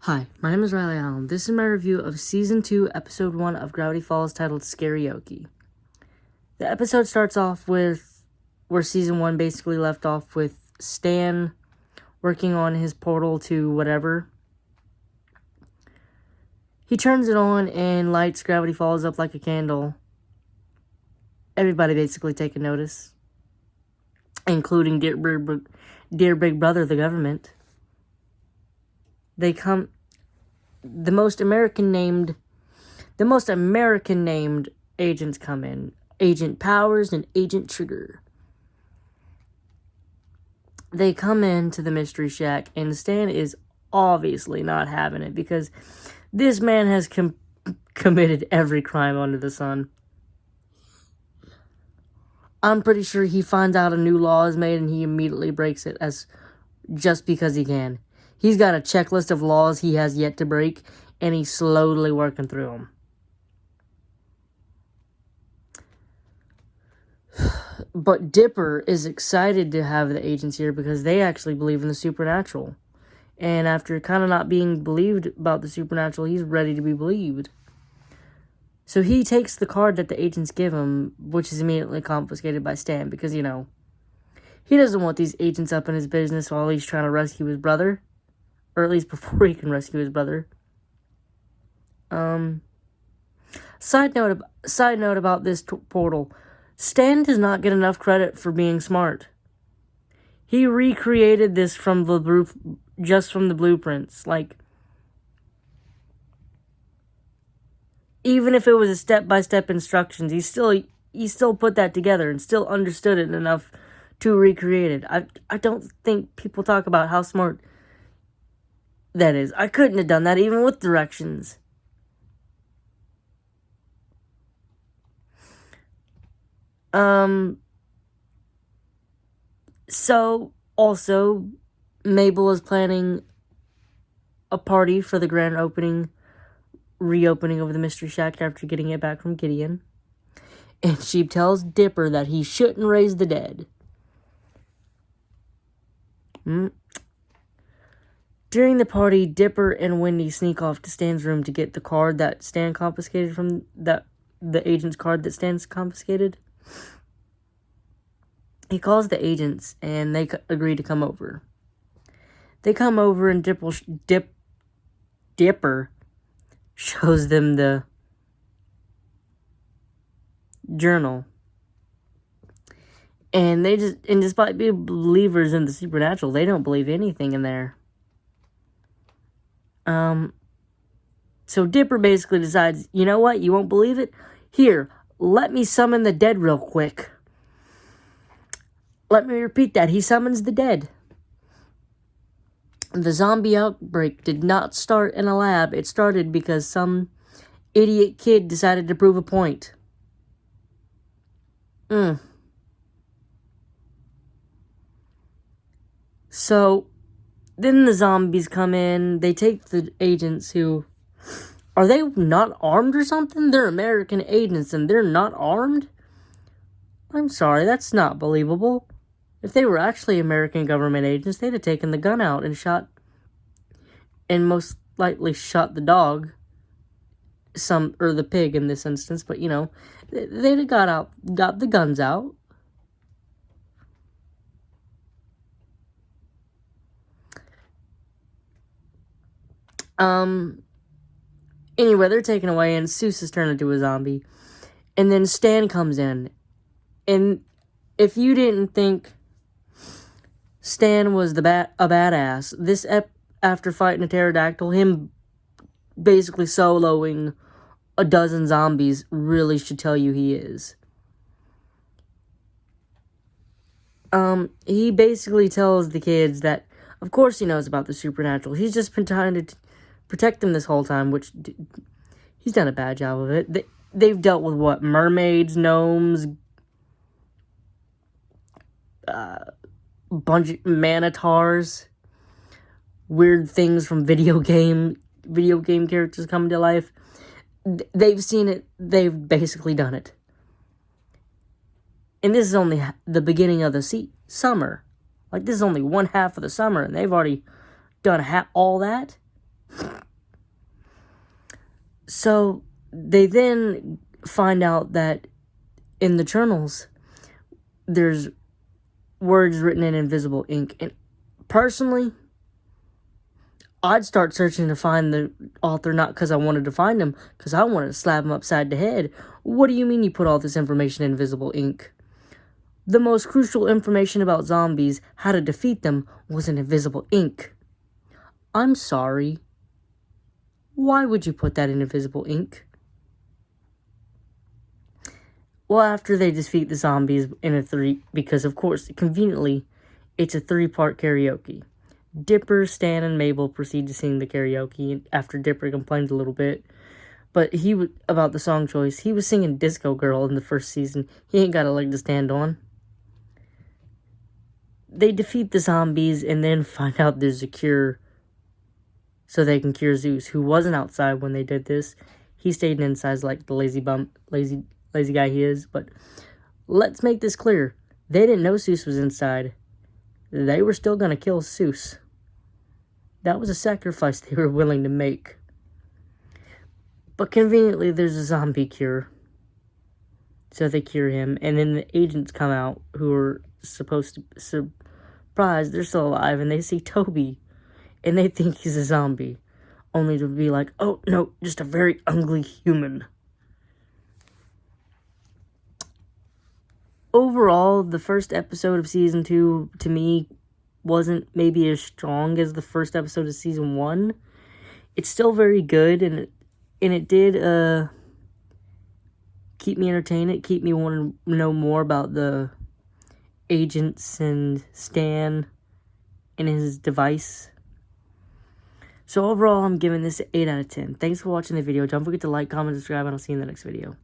Hi, my name is Riley Allen. This is my review of Season 2, Episode 1 of Gravity Falls, titled Scary-oke. The episode starts off with where Season 1 basically left off, with Stan working on his portal to whatever. He turns it on and lights Gravity Falls up like a candle. Everybody basically taking notice, including dear big brother, the government. The most American named agents come in. Agent Powers and Agent Trigger. They come into the Mystery Shack, and Stan is obviously not having it, because this man has committed every crime under the sun. I'm pretty sure he finds out a new law is made and he immediately breaks it, just because he can. He's got a checklist of laws he has yet to break, and he's slowly working through them. But Dipper is excited to have the agents here because they actually believe in the supernatural. And after kind of not being believed about the supernatural, he's ready to be believed. So he takes the card that the agents give him, which is immediately confiscated by Stan, because, he doesn't want these agents up in his business while he's trying to rescue his brother. Or at least before he can rescue his brother. Side note about this portal. Stan does not get enough credit for being smart. He recreated this from the blueprints. Even if it was a step-by-step instructions, he still put that together and still understood it enough to recreate it. I don't think people talk about how smart that is. I couldn't have done that even with directions. So, also, Mabel is planning a party for the grand reopening of the Mystery Shack after getting it back from Gideon. And she tells Dipper that he shouldn't raise the dead. During the party, Dipper and Wendy sneak off to Stan's room to get the card that Stan confiscated from the agent's card that Stan's confiscated. He calls the agents, and they agree to come over. They come over, and Dipper shows them the journal. And despite being believers in the supernatural, they don't believe anything in there. So Dipper basically decides, you know what, you won't believe it? Here, let me summon the dead real quick. Let me repeat that. He summons the dead. The zombie outbreak did not start in a lab. It started because some idiot kid decided to prove a point. So, then the zombies come in. They take the agents who... Are they not armed or something? They're American agents and they're not armed? I'm sorry, that's not believable. If they were actually American government agents, they'd have taken the gun out and shot... And most likely shot the dog. Or the pig in this instance, but they'd have got the guns out. Anyway, they're taken away, and Seuss is turned into a zombie. And then Stan comes in. And if you didn't think Stan was a badass, after fighting a pterodactyl, him basically soloing a dozen zombies really should tell you he is. He basically tells the kids that, of course he knows about the supernatural. He's just been trying to protect them this whole time, which he's done a bad job of it. They've dealt with what? Mermaids, gnomes, bunch of manitars, weird things from video game characters coming to life. They've seen it. They've basically done it. And this is only the beginning of the summer. This is only one half of the summer, and they've already done all that. So they then find out that in the journals, there's words written in invisible ink. And personally, I'd start searching to find the author, not because I wanted to find him, because I wanted to slap him upside the head. What do you mean you put all this information in invisible ink? The most crucial information about zombies, how to defeat them, was in invisible ink. I'm sorry. Why would you put that in invisible ink? Well, after they defeat the zombies because of course, conveniently, it's a 3-part karaoke. Dipper, Stan, and Mabel proceed to sing the karaoke after Dipper complained a little bit. But about the song choice, he was singing Disco Girl in the first season. He ain't got a leg to stand on. They defeat the zombies and then find out there's a cure so they can cure Zeus, who wasn't outside when they did this. He stayed inside like the lazy guy he is. But let's make this clear. They didn't know Zeus was inside. They were still going to kill Zeus. That was a sacrifice they were willing to make. But conveniently, there's a zombie cure. So they cure him. And then the agents come out who are supposed to surprise they're still alive. And they see Toby. And they think he's a zombie. Only to be like, oh, no, just a very ugly human. Overall, the first episode of Season 2, to me, wasn't maybe as strong as the first episode of Season 1. It's still very good, and it did keep me entertained. It keep me wanting to know more about the agents and Stan and his device. So overall, I'm giving this an 8 out of 10. Thanks for watching the video. Don't forget to like, comment, subscribe, and I'll see you in the next video.